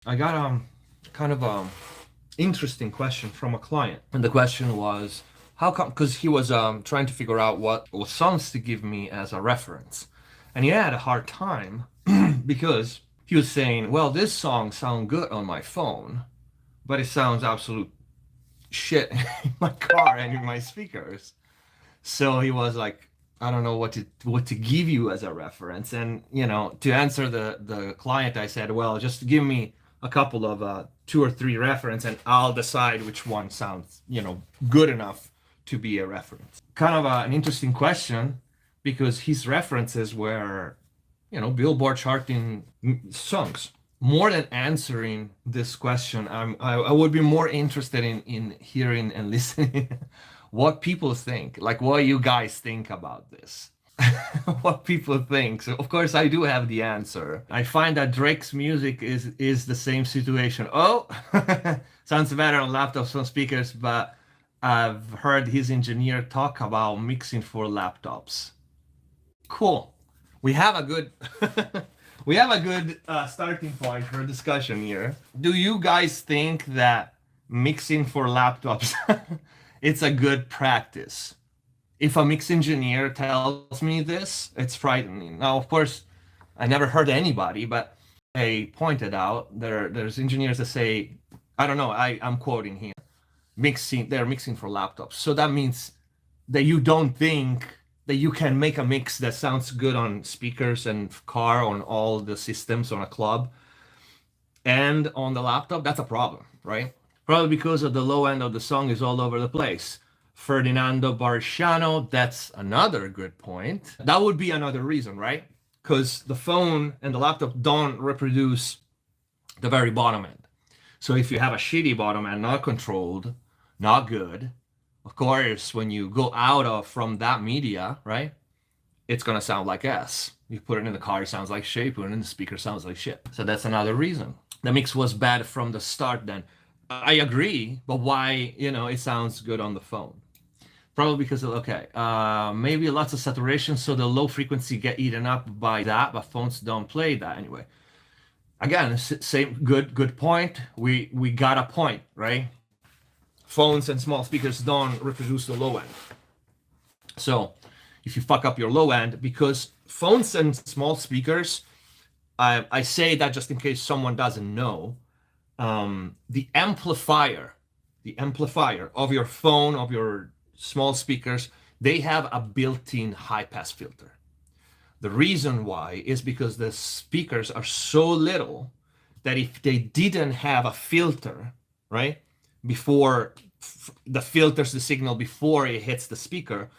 I got kind of interesting question from a client, and the question was, how come? Because he was trying to figure out what songs to give me as a reference, and he had a hard time because he was saying, well, this song sounds good on my phone, but it sounds absolute shit in my car and in my speakers. So he was like, I don't know what to give you as a reference. And to answer the client, I said, well, just give me a couple of two or three reference, and I'll decide which one sounds good enough to be a reference. Kind of an interesting question, because his references were Billboard charting songs. More than answering this question, I would be more interested in hearing and listening what people think, like what you guys think about this. What people think. So of course I do have the answer. I find that Drake's music is the same situation. Oh, sounds better on laptops, on speakers, but I've heard his engineer talk about mixing for laptops. Cool. We have a good we have a good starting point for discussion here. Do you guys think that mixing for laptops it's a good practice? If a mix engineer tells me this, it's frightening. Now, of course, I never heard anybody, but they pointed out there's engineers that say, I don't know, I'm quoting here, they're mixing for laptops. So that means that you don't think that you can make a mix that sounds good on speakers and car, on all the systems on a club and on the laptop. That's a problem, right? Probably because of the low end of the song is all over the place. Ferdinando Barciano, that's another good point. That would be another reason, right? Because the phone and the laptop don't reproduce the very bottom end. So if you have a shitty bottom end, not controlled, not good, of course, when you go out of from that media, right, it's gonna sound like S. You put it in the car, it sounds like shit. You put it in the speaker, sounds like shit. So that's another reason. The mix was bad from the start then. I agree, but why, it sounds good on the phone? Probably because of, okay, maybe lots of saturation, so the low frequency get eaten up by that, but phones don't play that anyway. Again, same good point. We got a point, right? Phones and small speakers don't reproduce the low end. So if you fuck up your low end, because phones and small speakers, I say that just in case someone doesn't know, the amplifier of your phone, of your small speakers, they have a built-in high-pass filter. The reason why is because the speakers are so little that if they didn't have a filter, right, before the filters the signal before it hits the speaker,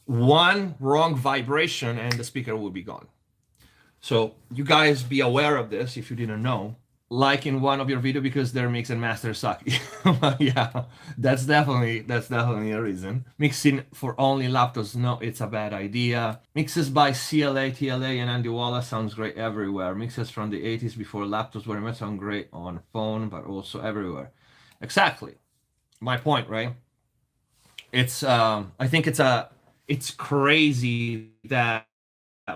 one wrong vibration and the speaker will be gone. So you guys be aware of this if you didn't know. Like in one of your videos, because their mix and master suck. Yeah, that's definitely a reason. Mixing for only laptops, no, it's a bad idea. Mixes by CLA, TLA, and Andy Wallace sounds great everywhere. Mixes from the 80s before laptops were much sound great on phone, but also everywhere. Exactly. My point, right? It's I think it's crazy that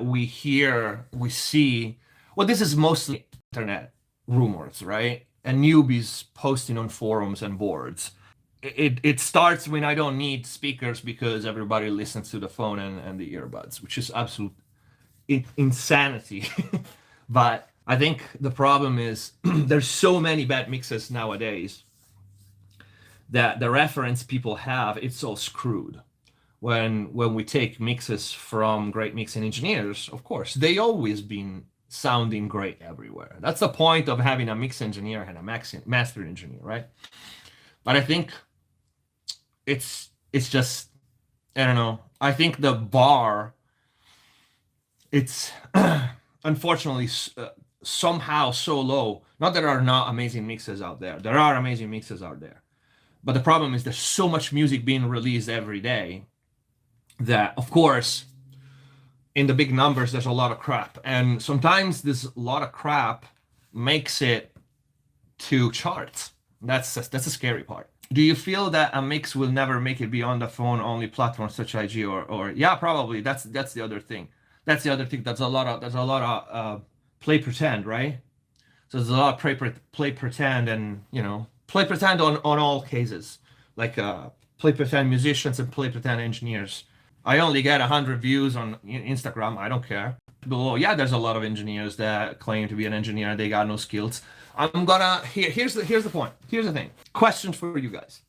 we see, well, this is mostly internet rumors, right? And newbies posting on forums and boards. It starts when I don't need speakers because everybody listens to the phone and the earbuds, which is absolute insanity. But I think the problem is there's so many bad mixes nowadays that the reference people have, it's all screwed. When we take mixes from great mixing engineers, of course, they always been sounding great everywhere. That's the point of having a mix engineer and a master engineer, right? But I think it's just, I don't know. I think the bar, it's unfortunately somehow so low. Not that there are not amazing mixes out there. There are amazing mixes out there. But the problem is there's so much music being released every day that, of course, in the big numbers, there's a lot of crap. And sometimes this lot of crap makes it to charts. That's a scary part. Do you feel that a mix will never make it beyond the phone-only platforms such as IG or yeah, probably. That's the other thing. That's the other thing. There's a lot of play pretend, right? So there's a lot of play pretend and, play pretend on all cases. Like play pretend musicians and play pretend engineers. I only get 100 views on Instagram. I don't care. Below, yeah, there's a lot of engineers that claim to be an engineer and they got no skills. I'm gonna here's the point. Here's the thing. Questions for you guys.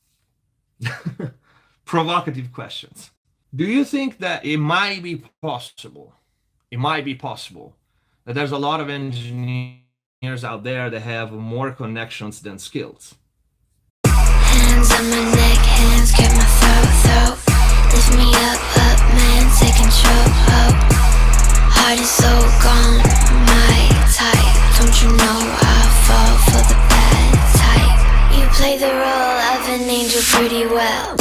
Provocative questions. Do you think that it might be possible? It might be possible that there's a lot of engineers out there that have more connections than skills. Hands on my neck, hands grip my throat. Lift me up, man, take control. Heart is so gone, my type. Don't you know I fall for the bad type? You play the role of an angel pretty well.